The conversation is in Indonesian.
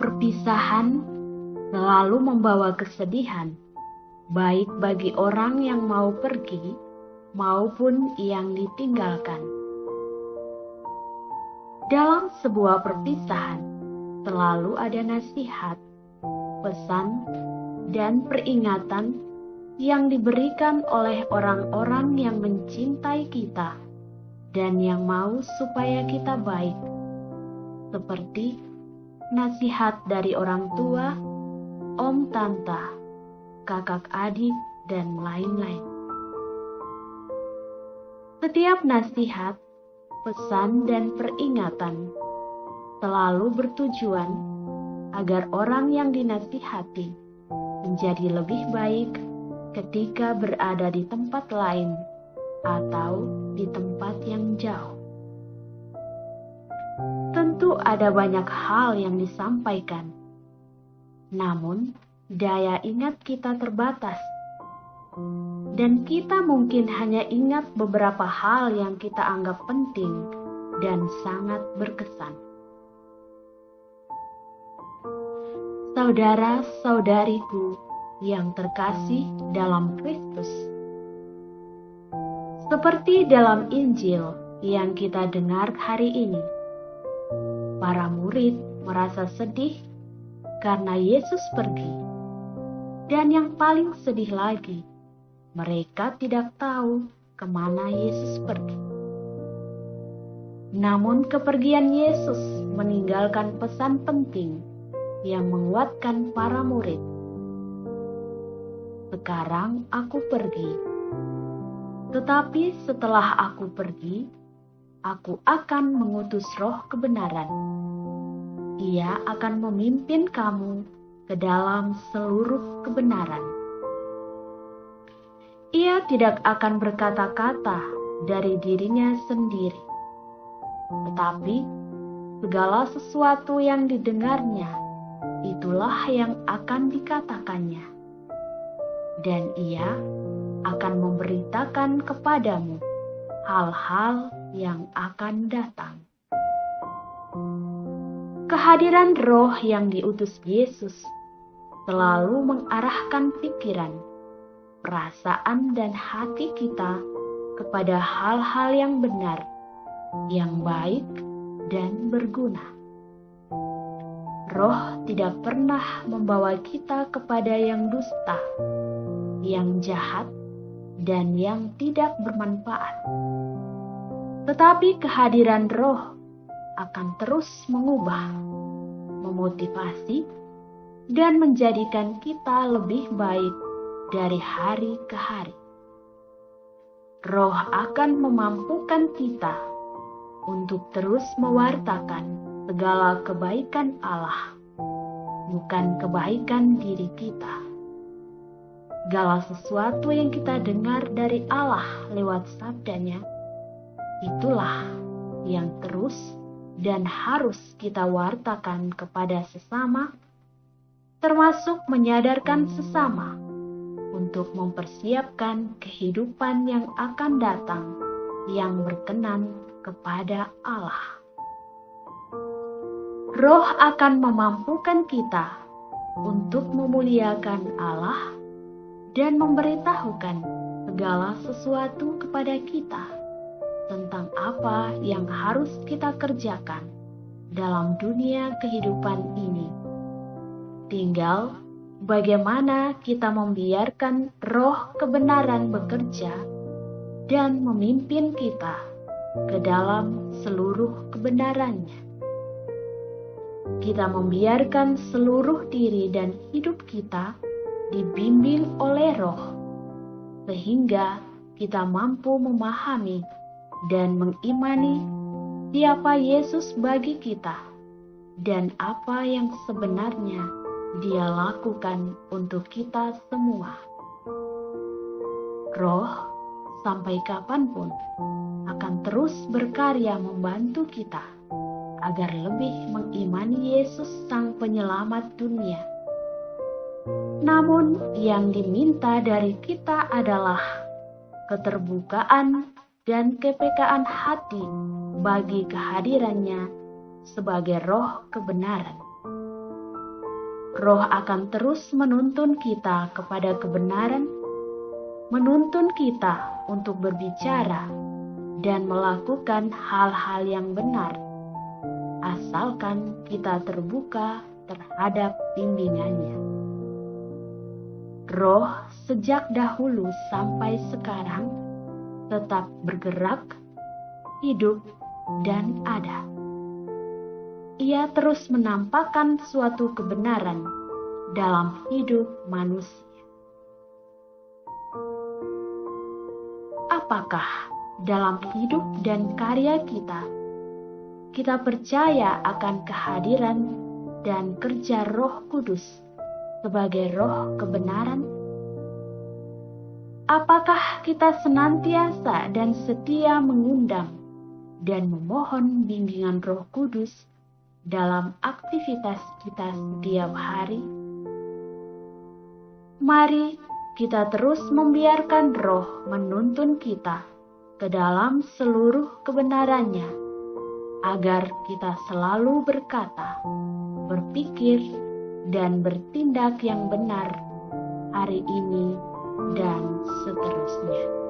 Perpisahan selalu membawa kesedihan, baik bagi orang yang mau pergi maupun yang ditinggalkan. Dalam sebuah perpisahan, selalu ada nasihat, pesan, dan peringatan yang diberikan oleh orang-orang yang mencintai kita dan yang mau supaya kita baik, seperti nasihat dari orang tua, om tante, kakak adik, dan lain-lain. Setiap nasihat, pesan, dan peringatan selalu bertujuan agar orang yang dinasihati menjadi lebih baik ketika berada di tempat lain atau di tempat yang jauh. Tentu ada banyak hal yang disampaikan, namun daya ingat kita terbatas, dan kita mungkin hanya ingat beberapa hal yang kita anggap penting dan sangat berkesan. Saudara-saudariku yang terkasih dalam Kristus, seperti dalam Injil yang kita dengar hari ini, para murid merasa sedih karena Yesus pergi. Dan yang paling sedih lagi, mereka tidak tahu kemana Yesus pergi. Namun kepergian Yesus meninggalkan pesan penting yang menguatkan para murid. Sekarang aku pergi, tetapi setelah aku pergi, aku akan mengutus Roh kebenaran. Ia akan memimpin kamu ke dalam seluruh kebenaran. Ia tidak akan berkata-kata dari dirinya sendiri, tetapi segala sesuatu yang didengarnya, itulah yang akan dikatakannya. Dan ia akan memberitakan kepadamu hal-hal yang akan datang. Kehadiran Roh yang diutus Yesus selalu mengarahkan pikiran, perasaan, dan hati kita kepada hal-hal yang benar, yang baik, dan berguna. Roh tidak pernah membawa kita kepada yang dusta, yang jahat, dan yang tidak bermanfaat. Tetapi kehadiran Roh akan terus mengubah, memotivasi, dan menjadikan kita lebih baik dari hari ke hari. Roh akan memampukan kita untuk terus mewartakan segala kebaikan Allah, bukan kebaikan diri kita. Segala sesuatu yang kita dengar dari Allah lewat sabdanya, itulah yang terus dan harus kita wartakan kepada sesama, termasuk menyadarkan sesama untuk mempersiapkan kehidupan yang akan datang yang berkenan kepada Allah. Roh akan memampukan kita untuk memuliakan Allah dan memberitahukan segala sesuatu kepada kita tentang apa yang harus kita kerjakan dalam dunia kehidupan ini. Tinggal bagaimana kita membiarkan Roh kebenaran bekerja dan memimpin kita ke dalam seluruh kebenarannya. Kita membiarkan seluruh diri dan hidup kita dibimbing oleh Roh, sehingga kita mampu memahami dan mengimani siapa Yesus bagi kita dan apa yang sebenarnya Dia lakukan untuk kita semua. Roh sampai kapanpun akan terus berkarya membantu kita agar lebih mengimani Yesus Sang Penyelamat dunia. Namun yang diminta dari kita adalah keterbukaan dan kepekaan hati bagi kehadirannya sebagai Roh kebenaran. Roh akan terus menuntun kita kepada kebenaran, menuntun kita untuk berbicara dan melakukan hal-hal yang benar, asalkan kita terbuka terhadap bimbingannya. Roh sejak dahulu sampai sekarang tetap bergerak, hidup, dan ada. Ia terus menampakkan suatu kebenaran dalam hidup manusia. Apakah dalam hidup dan karya kita percaya akan kehadiran dan kerja Roh Kudus sebagai roh kebenaran? Apakah kita senantiasa dan setia mengundang dan memohon bimbingan Roh Kudus dalam aktivitas kita setiap hari? Mari kita terus membiarkan Roh menuntun kita ke dalam seluruh kebenarannya, agar kita selalu berkata, berpikir, dan bertindak yang benar hari ini dan seterusnya.